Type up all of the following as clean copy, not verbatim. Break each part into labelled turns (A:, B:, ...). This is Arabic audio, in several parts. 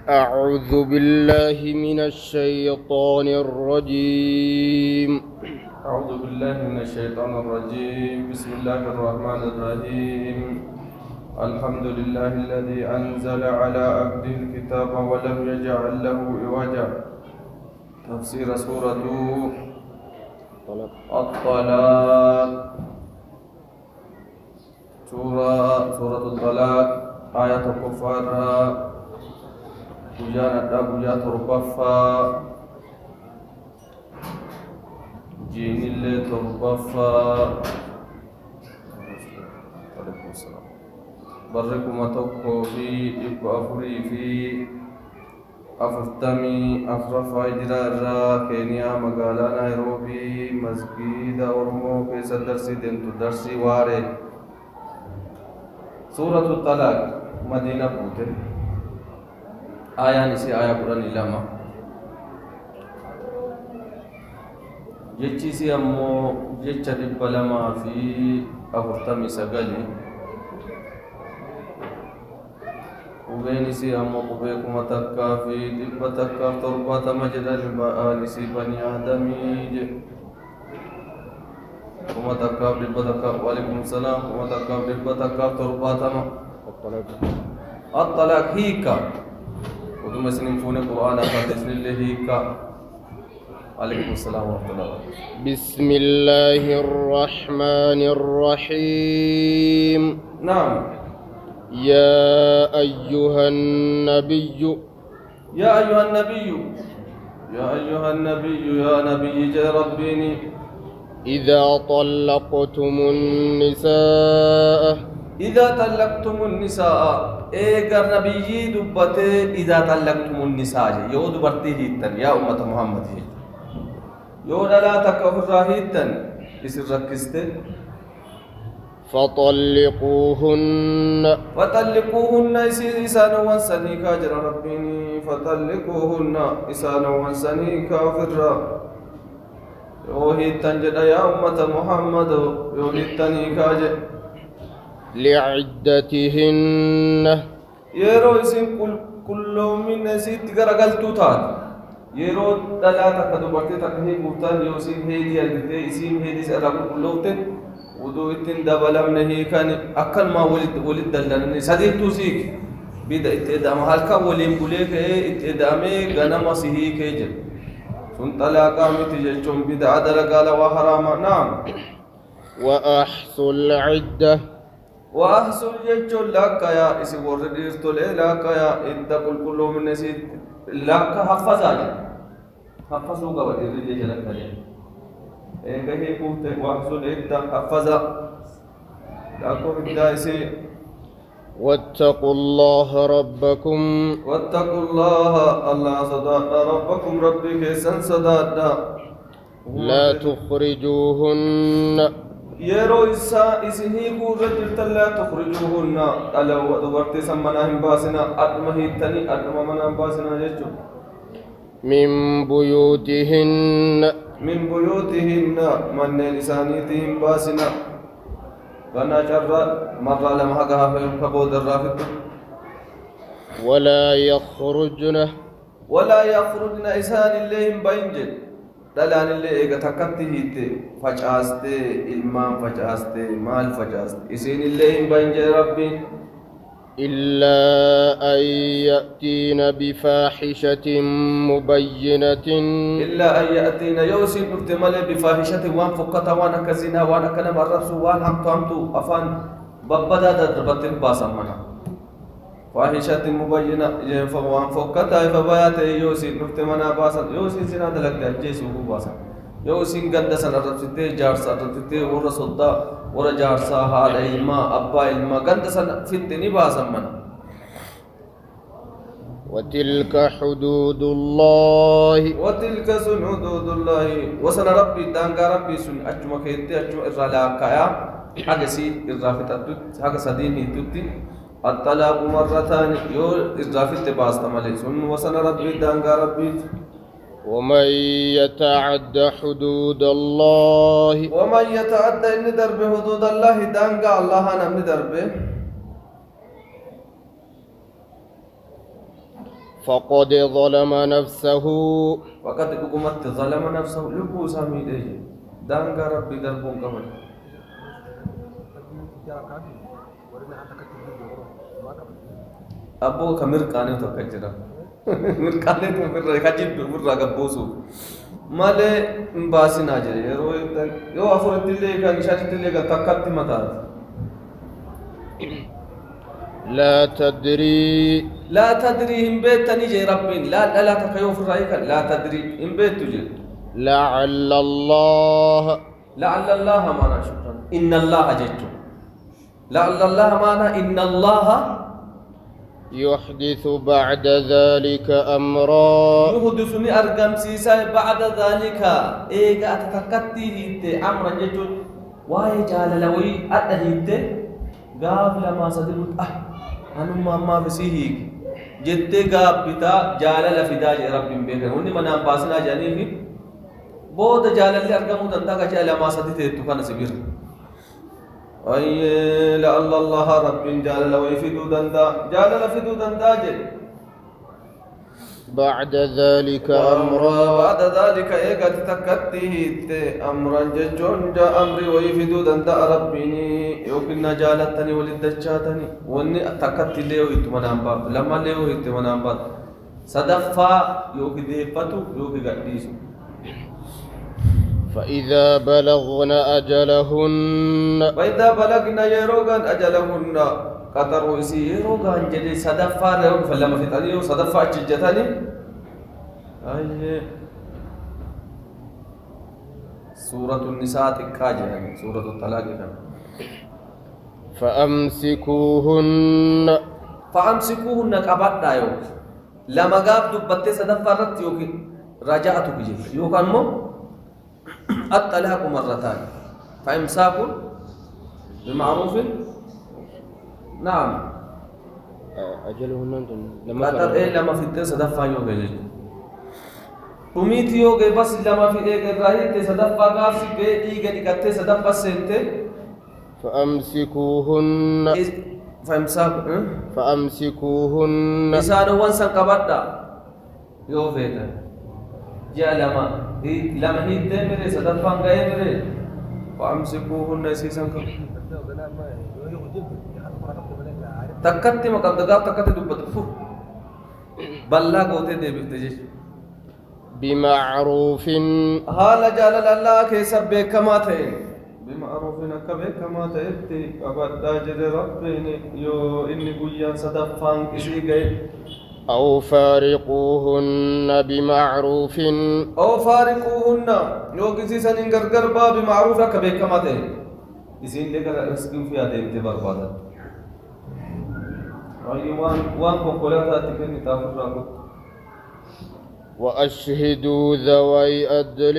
A: أعوذ بالله من الشيطان الرجيم.
B: أعوذ بالله من الشيطان الرجيم. بسم الله الرحمن الرحيم. الحمد لله الذي أنزل على عبده الكتاب ولم يجعل له عوجا. تفسير سورة الطلاق. سورة الطلاق آية الكفار بجان الدابجات ربفا جين اللي تربفا بركم توكو في إبقى أفري في أفرتمي أفرفا إجرارا كينيا مقالا نيروبي مسجد أورمو كيسا درسي دنتو درسي واري سورة الطلاق مدينة بوتي آية نسي آية قرآن إلاما جيتشيسي أمو جيتشا دبالما في أفرتمي سقالي وبينسي أمو قبيكم تكا في دب تكا تربة مجد نسي بني آدمي كما تكا دب تكا وعليكم السلام كما تكا دب تكا تربة الطلاق هيكا ودوم سنين فون القرآن أخذ الله هيكا. عليكم السلام ورحمة الله وبركاته.
A: بسم الله الرحمن الرحيم.
B: نعم.
A: يا أيها النبي
B: يا أيها النبي يا أيها النبي يا نبي جاء ربيني
A: إذا طلقتم النساء
B: إذا طلقتم النساء إيجار نبي دبته إذا طلقتم النساء يو دبرتي هيتن يا أمة محمد يو لا تكفر هيتن إسر ركزت فطلقوهن إسان وانساني كاجر ربيني فطلقوهن إسان وانساني كافر يو هيتن جدا يا أمة محمد يو هيتني كاجر
A: لعدتهن
B: يرو اسم كل من نسيت غرغلتو تات يرو دلاتا كدبرتي تكهي بوتان يوسين هيدي الدي اسم هيدي سرا كلوتن ودو اتن دبلم نهي كان اكل ما ولد دلن سديت توسيك بيد اتدام هلكا ولين بوليك اتدامي غنم سيهي كيجل سن طلاقا متجچون بيد عدل قال وحرام. نعم.
A: وأحصوا العدة
B: وأحسن يجول لك يا إسي وردير تولي لك يا إنت كل من نسيت لك حفظا حفظوا قبل الرجل لك إنك هي قوت وأحسن إنت حفظا لكم إنت
A: واتقوا الله ربكم
B: واتقوا الله الله صدقنا ربكم ربك سن صدقنا
A: لا تخرجوهن
B: يرو إسا إسهي قوة لا تخرجوهن ألا ودبرت سمنا هم باسنا أدمه تني أدم منا هم باسنا يجو
A: من بيوتهن
B: من لسانيتهم باسنا فنا شر مرة لما حقها فبود الرافد ولا يخرجن إسان اللهم بينجل دلان اللي إيجا تكتي هيتي فجأستي إلمان فجأستي مال فجأستي إسين اللي هم بينجل ربي
A: إلا أن يأتين بفاحشة مبينة
B: يوسين نفتمل بفاحشة وان فقطة وان كزنا وان كلم الرسول وان حمتو أفان ببدا دربت باسمنا فاحشة مبينة وان فقطة فبيات يوسين نفتمنا باسا يوسين سنة دلق جيسي باسا يوسين قد سنة ربسته جارسا ربسته ورسولتا ورجارسا حال علما أبا علما قد سنة فتني باسا منا
A: وتلك حدود الله
B: وسن ربي دانغا ربي سن أجمع كيتي أجمع إرلاكايا حاجة سي إرلافتت حاجة سديني تتي الطلاق مرتان يو إرلافت باست مالي سن وسن ربي دانغا ربي
A: ومن يتعد حدود الله
B: إن درب حدود الله دانغا الله نم دربه
A: فقد ظلم نفسه
B: وقد قمت ظلم نفسه لبو سامي دي دانغا ربي دربون كمان أبو كمير كانوا تكجرا مير كانوا تمر كجيب مرة كبوسو ماله مباسي ناجري يو أفرت اللي كان شاشة اللي كان تكت متى
A: لا تدري
B: هم بيت تنيجي ربين لا تكيو في رأيك لا تدري هم بيت تجي
A: لعل الله
B: معنى شكرا إن الله جدّ لعل الله معنى إن الله
A: يحدث بعد ذلك أمرا
B: يحدثني أرقم سيسا بعد ذلك إيقا أتتكتي هيت أمرا جدّ واي جال لوي أتهيت قاف لما صدرت أنما ما بسيهيك جدّ قاف بتا جال لفدا رب بيك وني من أنباسنا جاني في بود جال اللي أرقمو تنتا كجال لما صدرت تكان سبير أي لعل الله رب جال لو يفيدو دندا جال لفيدو دندا جل
A: بعد ذلك أمرا
B: بعد ذلك إيقا تتكتيه أمرا ججون جاء أمري ويفيدو دندا ربيني يوكنا جالتني ولدجاتني واني تكتي ليه ويتمنى أمباب لما ليه ويتمنى أمباب صدفا يوكي ديفتو يوكي قديسو
A: فإذا بلغن أجلهن
B: يروغان أجلهن قطروا إسي يروغان جدي صدفا ريون فلما في تانيو صدفا أججتاني سورة النساء تكاجة سورة الطلاق فأمسكوهن قبط دايو لما قاب دبتة صدفا رت يوكي رجعتو بجي يوكان مو الطلاق مرتان فإمساك بمعروف نعم
A: أجلهن
B: لما في التي صدفا يوغي وميت يوغي بس لما في إيغي الرهي تي صدفا قافسي بي إيغي نكتي صدفا سنتي
A: فأمسكوهن
B: إسانو وانسان قبضا يوفيتا جاء لما هي تمري صدفان غيري فأمسكوهن سيسان تكتي مقدقا تكتي دبتفو بلا قوتي دي بفتجيش
A: بمعروف
B: حال جلال الله كيسب بكما تين بمعروف نكبه كما تيتي أبدا جد ربيني يو إني قيان صدفان كسي غير
A: أو فارقوهن بمعروف
B: يو كسي سنين غرغر با بمعروف كبه كما تين إسين لغر رسكين في هذا انتبار بادا وان كوكولاتا تكني تافر راكو
A: وأشهدوا ذوي عدل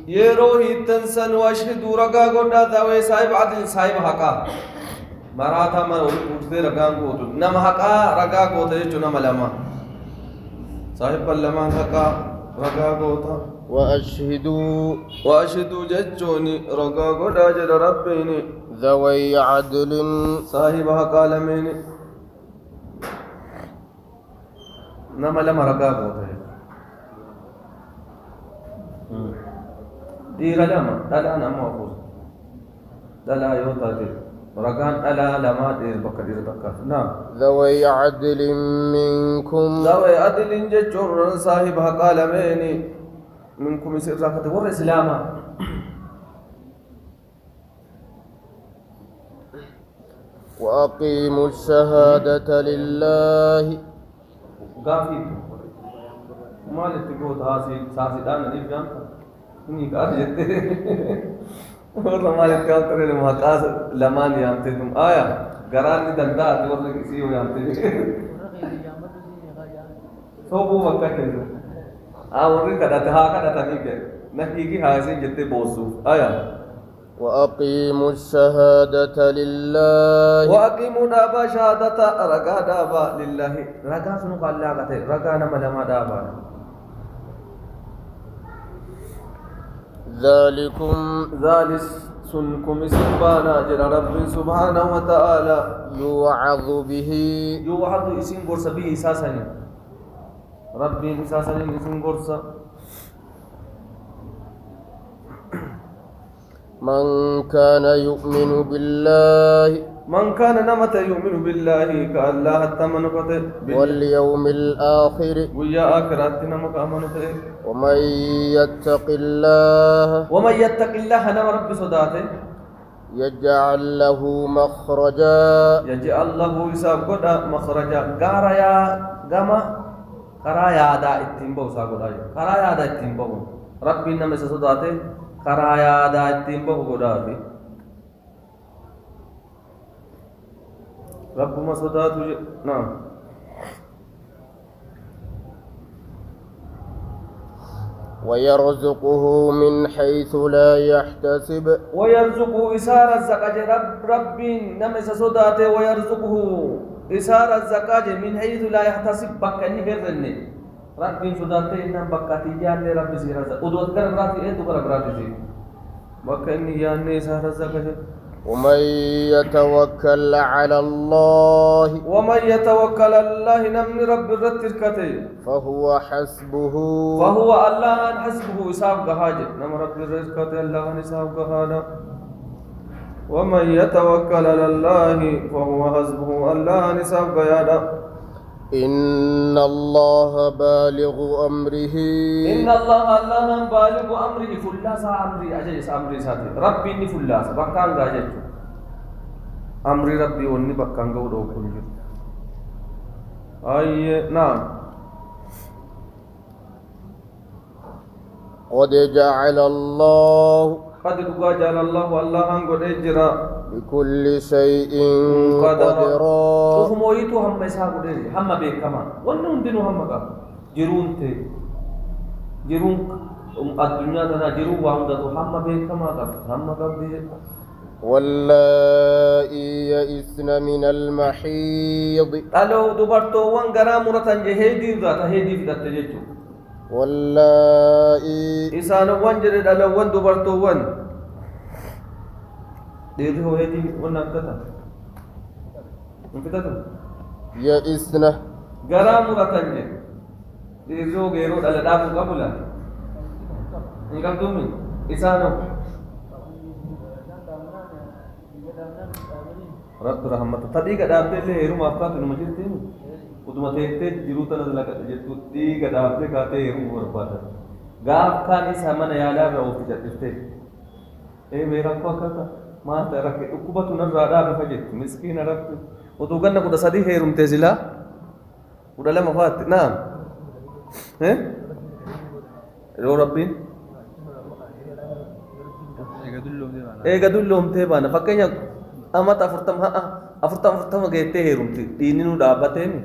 B: يروي تنسن وأشهدوا رقا قد ذوي صاحب عدل صاحب حقا مراتا من أولي رقا قد نم حقا رقا قد يجو نم لما صاحب اللمان حقا رقا قد وأشهدوا ججوني رقا قد أجل ربيني
A: ذوي عدل
B: صاحب حقا لميني نم لما رقا قد دير لما دلا نما أفوز دلا يوتا رقان دلا لما دير بكر دير بكر نعم
A: ذوي عدل منكم
B: ذوي عدل ججر صاحب قال ميني منكم سرقة ور إسلاما
A: وأقيموا الشهادة لله
B: قافي ما لتقول ساسي دانا نيفان إني قاعد جتة والله ما لتقول ترى لما قاس لمان يامتى تم آية قرار ندندا تقول لك سيو يامتى سوبو وقت كذا ورّي كذا كذا تانيك نحكي هذه جتة بوسوف آية
A: وأقيموا الشهادة لله
B: وأقيموا دابا شهادة رقا دابا لله رقا سنو قال الله قتل رقا نما لما دابا ذلك سنكم سبحانه جل رب سبحانه وتعالى
A: يوعظ به
B: اسم برسبه إساسا ربي إساسا إسم قرصة
A: من كان يؤمن بالله
B: من كان نمت يؤمن بالله كالله حتى من فتح
A: واليوم الآخر
B: ويا آخرات نمك أمنته
A: ومن يتق الله
B: نم رب صداته
A: يجعل له مخرجا
B: يجعل الله يساب قد مخرجا قاريا قما قرايا دا اتنبو ساقود قرايا دا اتنبو ربي نم صداته قرايا دا اتنبو قداتي رب ما صداته نعم
A: ويرزقه من حيث لا يحتسب
B: ويرزقه إسار الزكاة رب نمس صداته ويرزقه إسار الزكاة من حيث لا يحتسب بكني هرني رب صداته إنم بكاتي جان رب سيرا ودوت كر براتي إيه دكر براتي سي بكني جان إسار الزكاة
A: ومن يتوكل على الله
B: الله نمني رب الرتركته
A: فهو حسبه
B: الله حسبه إساب قهاجة نم رب الرتركته الله إساب قهانا ومن يتوكل على الله فهو حسبه الله إساب قهانا
A: إن الله بالغ أمره
B: بالغ أمره فلاسا أمري أجيس أمري ساتي ربي إني فلاسا بكان غاجت أمري ربي وني بكان غودو كنجر أي نعم
A: قد جعل الله
B: الله قد اجرا
A: بكل شيء قدرا
B: مويتو هم يساق ديري هم بكما ونون دينو هم کا جرون ته جرون الدنيا تنا جرو وهم دو هم بكما کا هم کا دي
A: واللائي يئسن من المحيض
B: الو دبرتو وان غرا مرتن جهدي ذات هدي فدت جچو
A: واللائي
B: إسان وان جرد الو وان دبرتو وان ديدي هو هدي ونا كتا انكتا
A: يئسن
B: غرا مرتن جه ديزو غيرو دل دافو قبلا انكم دومي إسانو رب رحمته تديك دابته له هيرو مافقات نمجرتين ودما تهته جروتا نزل جتو ديك دابته كاته هيرو برباد غاف كان سمن يالا روف جتته اي मेरा को कथा ما ترك عقوبه نردا بفجت مسكين رب ودوغن كو دسدي هيرم تزلا ودلا مفات نعم ها رو ربي eegadulloom tee baana fakkeenya amata afurtama geettee heerumti dhiinni nu dhaabbateemi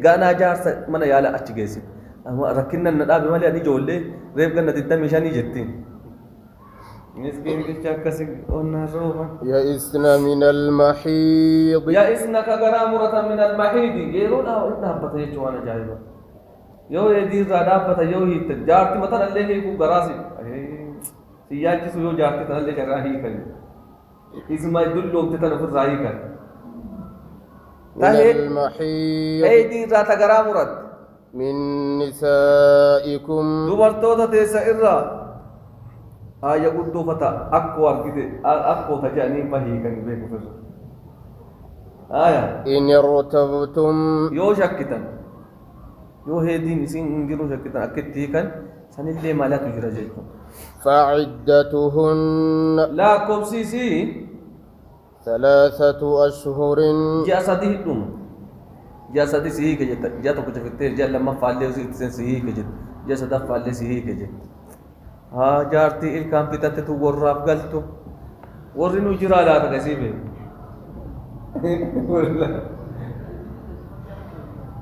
B: gaanaa jaarsa mana yaala achi geessit rakkinnan na dhaabe malee ani ijoollee reef ganna 25 jettiin مسكين كشاكس ونروها
A: يئسن من المحيض
B: يئسن كغرامرة من المحيض يرون أو إنها بتيجي وانا جايبة يو يدير رادابة يو هي تجارتي مثلا اللي هي كو غراسي سياجي سو يو جارتي تنا اللي كراهي كن اسمه يدل لوگ تنا في راهي كن
A: من المحيض
B: أي دير رات غرامرة
A: من نسائكم
B: دوبرتو تيسا إرّا آية قدو فتا أكو أركيدي أكو تجاني فهي كان بيكو فر آية
A: إن ارتبتم
B: يو شكتن يو هيدين إسين انجرو شكتن أكتي كان سن اللي مالا تجرى جيكم
A: فعدتهن
B: لا كوبسيسي
A: 3 أشهر
B: جاسدي هدوم جاسدي سيهي كجت جاتو كجفتير جال لما فعلي وسيتسن سيهي كجت جاسدا فعلي سيهي كجت ها جارتي الكام بتاعته تو وراب قالتو ورنو جرا لا تكسيبه والله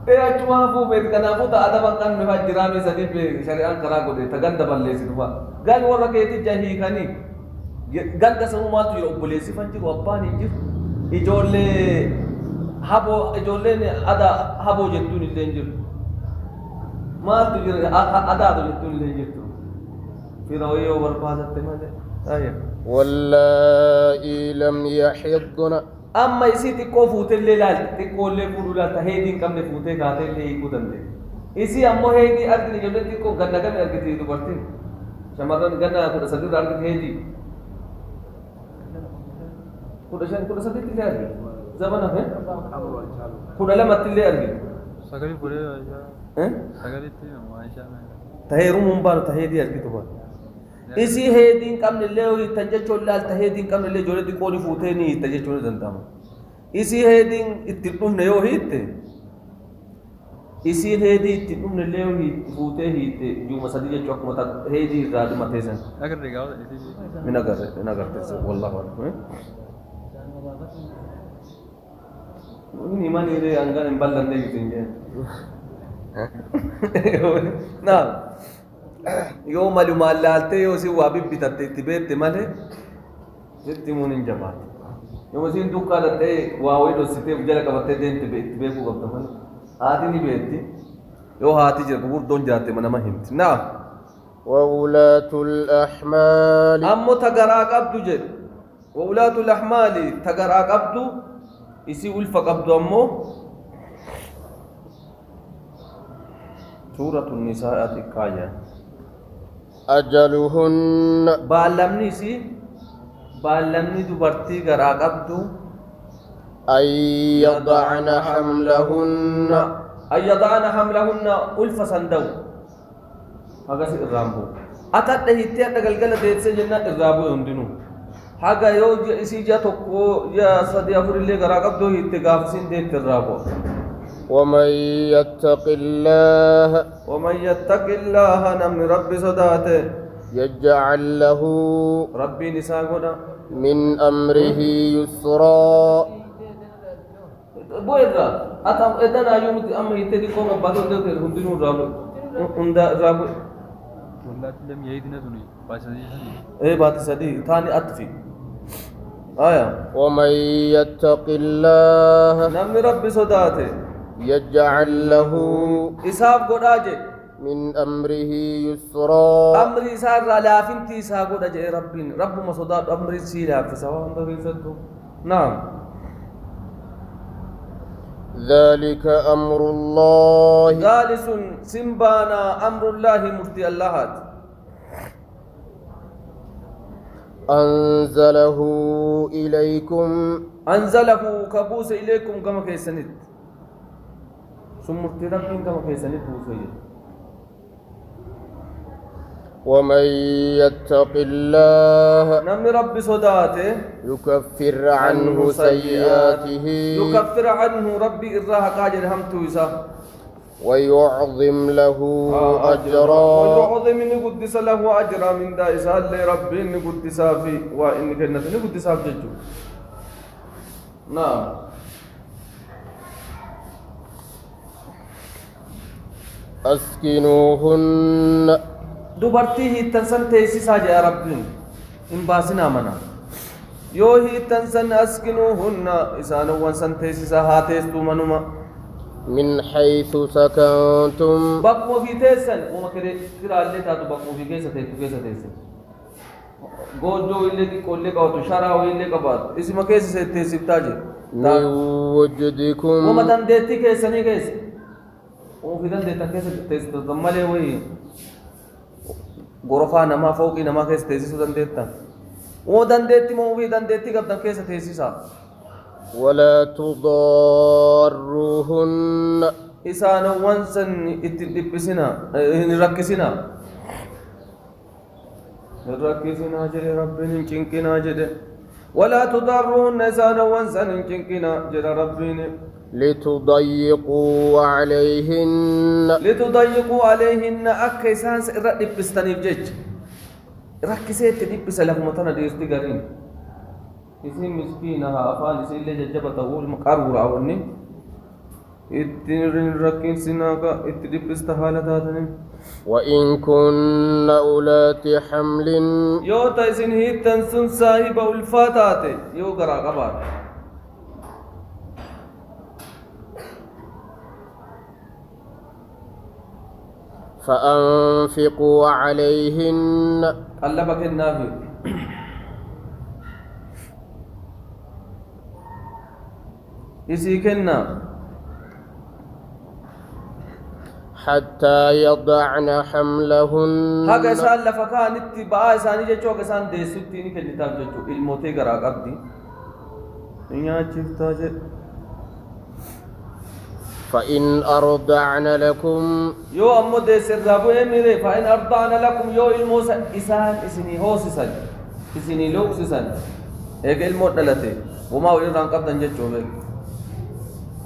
B: ايه اچوا فو بيت كنا فو تا ادب كان مفا جرامي سديب شريعه کرا کو دي تگند بللي سيدوا قال وركيتي جاهي كاني قال دسمو ما تو يوبليسي فنجي واباني جير اجولي هابو اجولي ادا هابو جتوني دنجر ما تو ادا تو جتوني دنجر فيروي وبربادت ماله آية
A: واللائي لم يحضن
B: أما يسيتي كوفوت اللي لا تقول لي فلولا تهيدين كم نفوته قاتل اللي يكودن لي إسي أمو هيدي أرجع جبلتي كو غنا كم أرجع تيجي دوبارتين شمارن غنا كده سديد أرجع هيدي كده سديد اللي أرجع زمان أفهم كده لما تلي أرجع
C: سكري بوري سكري تي ما إيشا
B: تهيرو ممبار تهيدي أرجع دوبار إسي هيدين كم اللي هو تنجح شولال تهيدين كم اللي جوري كوني فوتيني تنجح شولال دندام إسي هيدين اتنوم نيو هيت إسي هيدي اتنوم نيو هيت فوتي هيت جو مسدية شوك متا هيدي راد متيسن
C: أكر رجاو إيشي
B: من أقر تيسن والله أعلم ini mana ini anggan embalan deh gitu ya. Nah, yo malu malalte yo si wabib bitate tibe temale, jadi munin jabat. Yo masih duka date wawi do site ujala kabate den tibe ku kabta man. Hati ni beti, yo hati jer kubur don jate mana mahim. Nah,
A: وولاة الأحمال
B: ammo tagarak abdu jer. وولاة الأحمال tagarak abdu. isi ulfa qabdu ammoo suuratul nisaa'ati kaaya
A: أجلهن
B: baallamni dubartii garaa qabdu
A: أن يضعن حملهن
B: أن يضعن حملهن ulfa sandaw hagas irraambu atadha hittee adha galgala deessee jennaan irraabuu hundinuu haga yoo isi ja tokko ya sadi afur illee garaa qabdu hitte gaafisiin deetti irraabuu
A: ومن يتق الله
B: ومن يتق الله نمن ربي صداته
A: يجعل له
B: ربي نساقنا
A: من أمره يسرا
B: بويرا أتام إدنا يوم أم يتدي كم بدو ده هندينو رابو هندا رابو
C: والله تلم يهيدنا سني باشدي سني
B: إيه بات سدي ثاني أطفي آية
A: ومن يتق الله
B: نمن ربي صداته
A: يجعل له
B: إسحاق قراجة
A: من أمره يسرا
B: أمري سار لافين تي إسحاق قراجة ربين رب ما صدات أمري سيلا في سواء نعم
A: ذلك أمر الله
B: جالس سنبانا أمر الله مرتي الله
A: أنزله إليكم
B: أنزله كبوس إليكم كما كيسند ثم مرتي ربين كما كيسند بوسي
A: ومن يتق الله
B: نمن رب صداته
A: يكفر عنه سيئاته
B: يكفر عنه ربي إراها قاجر همتو إسا
A: ويعظم له أجرا
B: ويعظم إني قدس له أجرا من دا إسا اللي ربي إني قدس في وإني كنت إني قدس في ججو نعم
A: أسكنوهن
B: dubartii hiittansan teessisaa jedha rabbiin hin baasinaa mana yoo hiittansan askinuuhunna isaanowwan san teessisaa haa teestuu manuma
A: من حيث سكنتم
B: bakkuma ofii teessan uma kiraallee taatu bakkuma ofii keessa teessan goojjoo illee xiqqoollee qabatu sharaa illee qabaatu isima keessa teessiftaa jedhu
A: من وجدكم
B: uma dandeettii keessanii keessa ofii dandeettan keessa teessitan malee wayii gorofaa namaa fooqii namaa keessa teessisuu dandeettan oo dandeetti moo ofii dandeettii qabdan keessa teessisaa
A: ولا تضاروهن
B: isaanowwan san itti dhiphisina hin rakkisinaa jedhe rabbiin hin cinqinaa jedhe walaa tudarruhunna isaanowwan san hin cinqinaa jedha rabbiin
A: لتضيقوا عليهن
B: akka isaan irra dhiphistaniif jecha rakkisee itti dhiphisa lafuma tana dhiirti gariin isin miskiina haa afaan isiillee jajjaba ta'uu qaruuraa wanni ittiin rakkinsinaa itti dhiphista haala taatanii
A: وإن كن أولات حمل
B: yoo ta isin hiittan sun saahiba ulfaa taate yoo garaa qabaate
A: فأنفقوا عليهن
B: qallaba kennaafi إسي كنا
A: حتى يضعن حملهن
B: haga isaan lafa kaanitti ba'aa isaanii jechuu haga isaan deessutti ni kennitaaf jechuu ilmootee garaa qabdi ni nyaachiftaa jedhe
A: فإن أرضعن لكم
B: yoo ammoo deessirraa bu'ee mire fa'in arda'ana lakum yoo ilmoo isaan isinii hoosisan isinii luqsisan eega ilmoo dhalate homaa walirraan qabdan jechuu beeku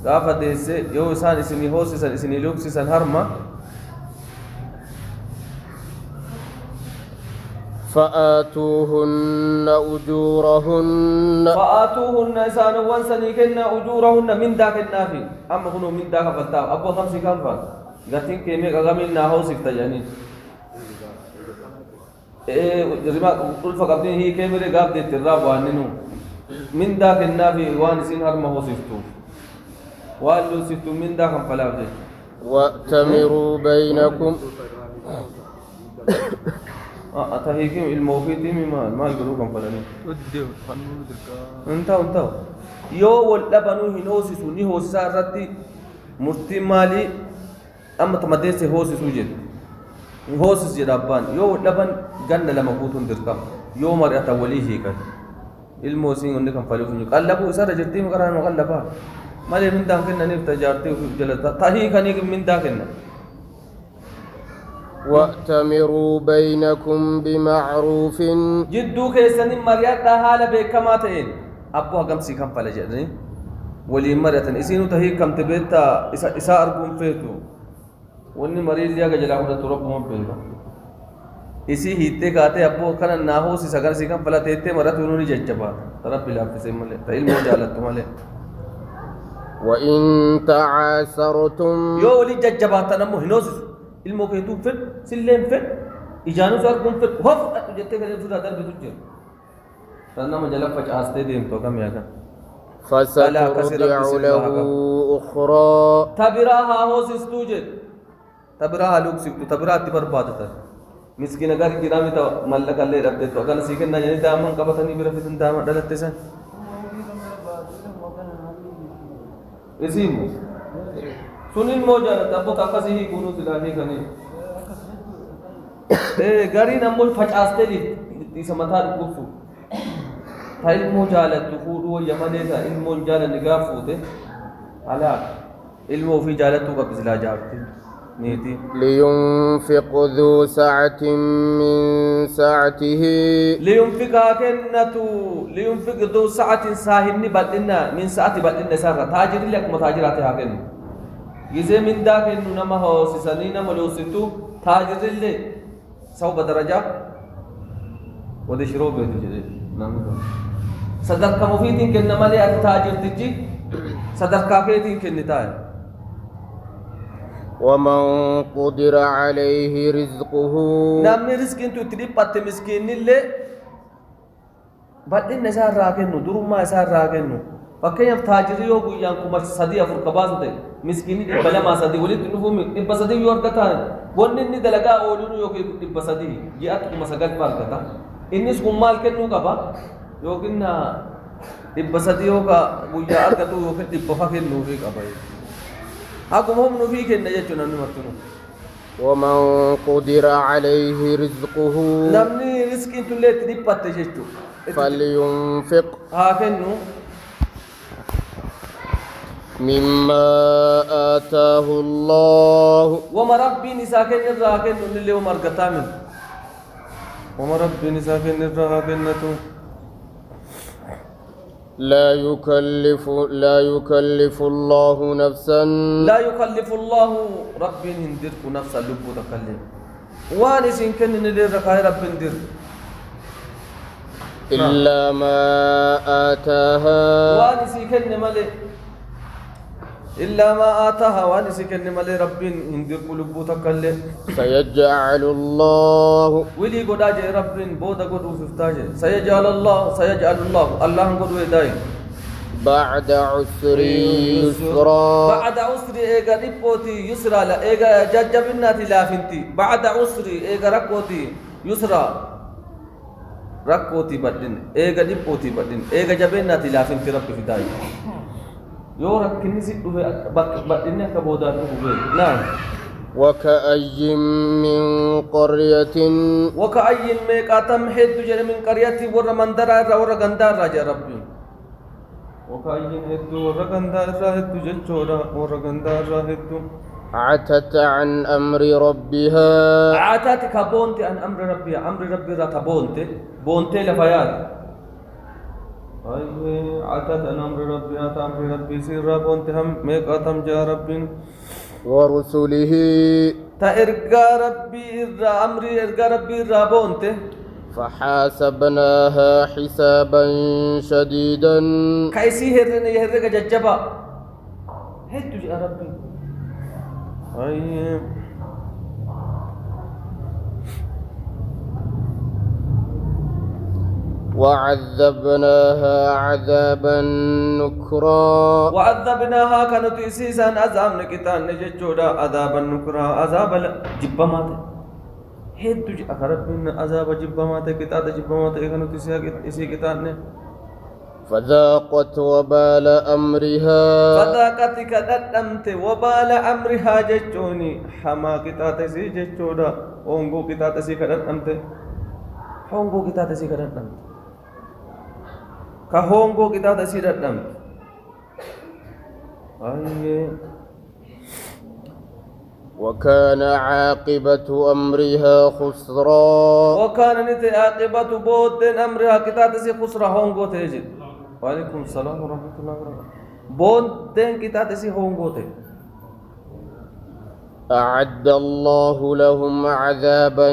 B: gaafa deesse yoo isaan isinii hoosisan isinii luqsisan harma
A: فآتوهن أجورهن
B: فآتوهن إسان وانسني كنا أجورهن من ذاك النافي أما كنوا من ذاك فتاو أبو خمسي كم فان قاتين كيمي قامين ناهو سفتا يعني رما قلت فقبتين هي كيمي رقاب دي تراب واننو من ذاك النافي وانسين هرمه سفتو وانلو سفتو من ذاك فلاو جي
A: وأتمروا بينكم
B: أتهيكم الموفيد ما يقولوا كم فلاني
C: وديو خنو دركا
B: انتو يو واللبنو هنوسسو ني هوسسا رتي مرتي مالي اما تمديس هوسسو جد هوسس جدابان يو لبن غن لما كوتون دركا يو مريت ولي هيك الموسين ان كم فلو فني قلبو سر جدي مقران قلبا مالي من دام كنا نفتجارتي جلتا تهي كني من داكنا
A: وأتمروا بينكم بمعروف
B: جدو كيسن مريت حال بكما تين أبو هكم سيكم فلجرني ولي مريت إسينو تهي كم تبيتا إسا أرقم فيتو وني مريل ليا جلا هذا تراب مم بينه إسي هيته كاته أبو كنا ناهو سيسكر سيكم فلا تيته مرات ونوني ججبا ترى بلا فيسم مله تايل مو جالت مله
A: وإن تعاسرتم
B: يو ولي ججبا تنمو هنوس ilmoo keetuu fed silleen fed ijaanuu isaa arguun fed hof jettee kan ibsuudha darbitu jira tan nama jala facaastee deemtu akkam yaakan
A: فسترضع له أخرى
B: تبرا ها هوسستو جد تبرا هالوك سيكتو تبرا اتي بربادتا مسكين اگر گرامي تا ملک الله ربدت تو اگر سيكن نہ جني دامن قبتني برفتن دام دلتے سن اسيمو سنين موجانة تبو تاكسي هي كونو سلاحي كني غاري نمول فچاسته دي سمثال كفو تايل موجالة تخودو يمني تا ان موجالة نغافو دي على علمو في جالتو قبزلا جارتي نيتي
A: لينفق ذو سعة من سعته
B: لينفق ذو سعة ساهني بدنا من ساعة بدنا سارة تاجر لك متاجرات هاكن يزي من داك انو نما هو سيسانينا ملوسيتو تاجر اللي سوى درجة ودي شروع بيتو جدي صدق مفيدين كنما لي تاجر تجي صدق كاكيتين كنتاي
A: ومن قدر عليه رزقه
B: نامني رزق انتو تريبات مسكين اللي بعدين نسار راكنو دروما نسار راكنو فكيف تاجري يو بيان كما صدي افر كباز ده مسكيني بلا ما صدي ولي تنفهم بسدي يورغتان ونني دلغا اولونو يو كي بسدي جيات كما سغل فارغتا انس كمال كنو كبا يو كنا بسدي يو كا بويا ارغتو يو كي بفاكن نو في كبا اكم هم نو في كن يجتو نن مرتنو
A: ومن قدر عليه رزقه
B: نمني رزق انتو لي تريبات جيتو
A: فلينفق
B: هاكنو
A: مما آتاه الله
B: وما ربي نساكن الراكن اللي هو مرقتامن وما ربي نساكن الراكن
A: لا يكلف الله نفسا
B: لا يكلف الله ربي هندرك نفسا لبو تكلم وانس إن كان ندير ركاي رب هندر
A: إلا ما آتاها
B: وانس كن ملي إلا ما آتاها وانس كن ملي رب هندرك لبو تكلم
A: سيجعل الله
B: ولي قدا جي رب بودا قدو ففتاج سيجعل الله الله قدو داي
A: بعد عسر يسرا
B: بعد عسر إيجا نبوتي يسرا لا إيجا ججبناتي لافنتي بعد عسر إيجا ركوتي يسرا ركوتي بدين إيجا نبوتي بدين إيجا جبناتي لافنتي رب في داي يورك كنيسي إنك كبودان نعم
A: وكأي من قرية
B: وكأي ميقاتم حد جل من قرية ور مندرا ور غندار راجا ربي وكأي حد ور غندار راهد جچورا ور غندار راهد
A: عتت عن أمر ربها
B: عتت كبونت عن أمر ربي را بونت لفيات عتت عن أمر ربي سير بونت هم ميقاتم جا ربي
A: ورسله
B: تأرجى ربي أمري إرجى ربي رابونته
A: فحاسبناها حسابا شديدا
B: كيسي هرجى ججبا هدو يا ربي أي
A: وعذبناها عذابا نكرا
B: وعذبناها كانت إسيسا عذاب نكتان نججودا عذابا نكرا عذاب جبمات هدو أخرب من عذاب جبمات كتاد جبمات كانت إسي كتان
A: فذاقت وبال أمرها
B: فذاقت كددمت وبال أمرها ججوني حما كتاد إسي ججودا هونغو كتاد إسي كددمت هونغو كتاد إسي كددمت كهونغو كتاد إسي كددمت
A: وكان عاقبة أمرها خسرا
B: وكان عاقبة بود أمرها كتاد إسي خسرا هونغو تيجي وعليكم السلام ورحمة الله وبركاته بود كتاد إسي هونغو تيجي
A: أعد الله لهم عذابا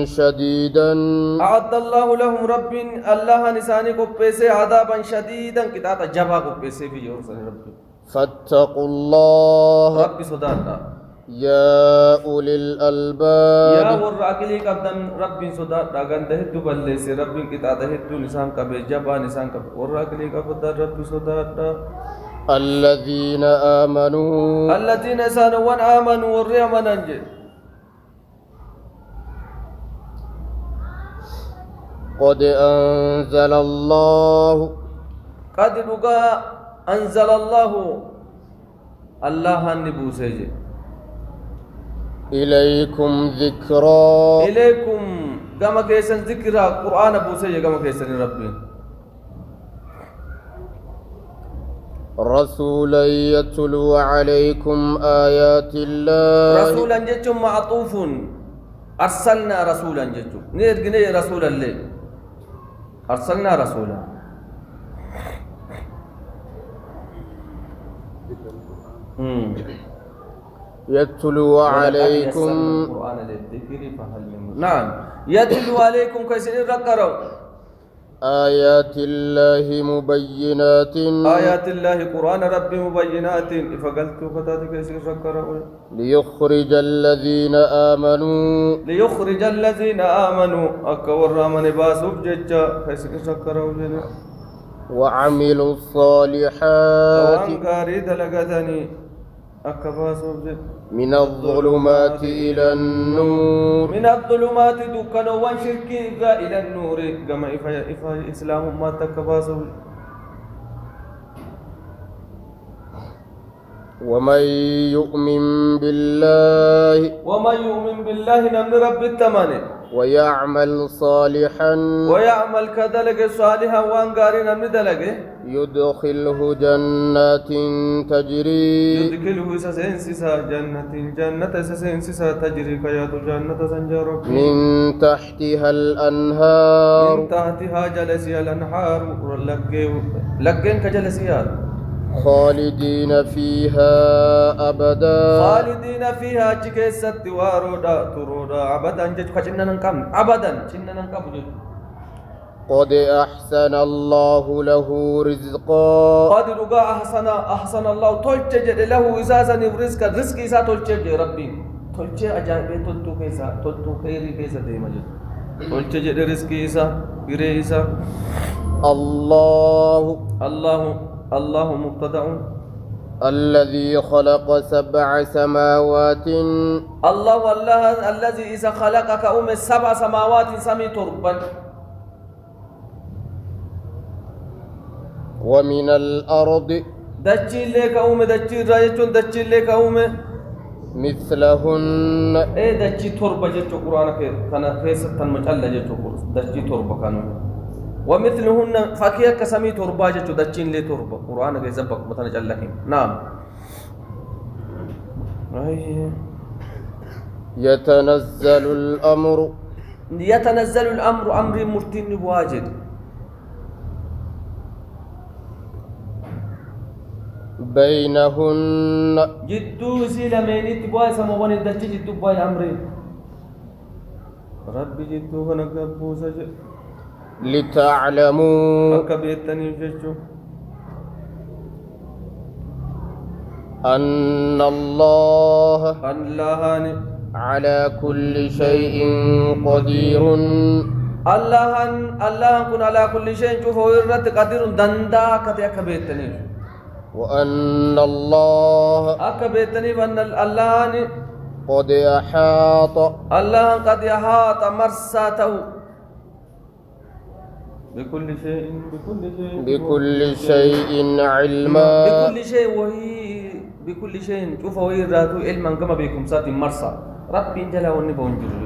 A: شديدا
B: أعد الله لهم رب الله نساني قبسي عذابا شديدا كتاب جبا قبسي في يورسل ربي
A: فاتقوا الله
B: ربي صداتا
A: يا أولي الألباب
B: يا ور أكلي قدم ربي صداتا غنده دبلسي ربي كتاب هدو نسان كبه جبا نسان كبه ور أكلي قدم ربي صداتا
A: الذين
B: سانوا آمنوا والريمنا
A: قد أنزل الله
B: قد رقا أنزل الله الله النبوسيج
A: إليكم ذكرا
B: إليكم كما كيسن ذكرى قرآن بوسيج كما كيسن ربي
A: رسولا يتلو عليكم آيات الله
B: رسولا جتم معطوف أرسلنا رسولا جتم نيرجني رسولا ليه أرسلنا رسولا
A: يتلو عليكم
B: نعم يتلو عليكم كيسن ركروا
A: آيات الله مبينات
B: آيات الله قرآن ربي مبينات فقلت فتاتك يسير
A: ليخرج الذين آمنوا
B: أكور من باسوب ججا فيسير شكروا
A: وعملوا الصالحات
B: وانكاري دلقتني أكباسوب ججا
A: من الظلمات إلى النور
B: من الظلمات دكانوا وانشركي إلى النور كما إفا إسلام ما تكباسوا
A: ومن يؤمن بالله
B: نمن رب التماني
A: ويعمل صالحا
B: كذلك صالحا وانقاري نمن دلق
A: يدخله جنات تجري
B: جنة سينسسا تجري كيات جنة سنجر
A: من تحتها الأنهار
B: جلسي الأنهار لقين كجلسيات
A: خالدين فيها أبدا
B: جكيست وارودا ترودا أبدا جكنا ننكم أبدا جكنا ننكم
A: قد أحسن الله له رزقا
B: قد رقا أحسن الله تلتجد له إساسا رزقا رزق إسا تلتجد ربي تلتجد أجائب تلتو خيري كيسا ديما جد تلتجد رزق إسا بري إسا الله مبتدأ
A: الذي خلق 7 سماوات
B: الله الذي إذا خلقك 7 سماوات سمي تربا
A: ومن الأرض
B: دجي لك أومي دجي رايتون دجي لك أومي
A: مثلهن
B: إيه دجي تربة جتو قرآن كان كيسة مجلة جتو دجي تربة كانوا ومثلهن فاكية كسمي تربة جتو دجين لي تربة قرآن كيسبق مثلا جلهم نعم
A: يتنزل
B: الأمر أمر مرتين واجد
A: بينهن
B: جدو سيلا مينيت بواي سمواني دجي جدو بواي أمري ربي جدو كنك بوسا
A: لتعلموا
B: أكبيتني ججو
A: أن الله على كل شيء قدير
B: الله كن على كل شيء شوفوا يرت قدير دندا كتي أكبيتني
A: وأن الله
B: أكبيتني وأن الله
A: قد أحاط
B: الله قد أحاط مرساته بكل
A: شيء علما
B: بكل شيء وهي بكل شيء شوفوا يراتو علما كما بكم سات مرسى ربي جل ونبون جل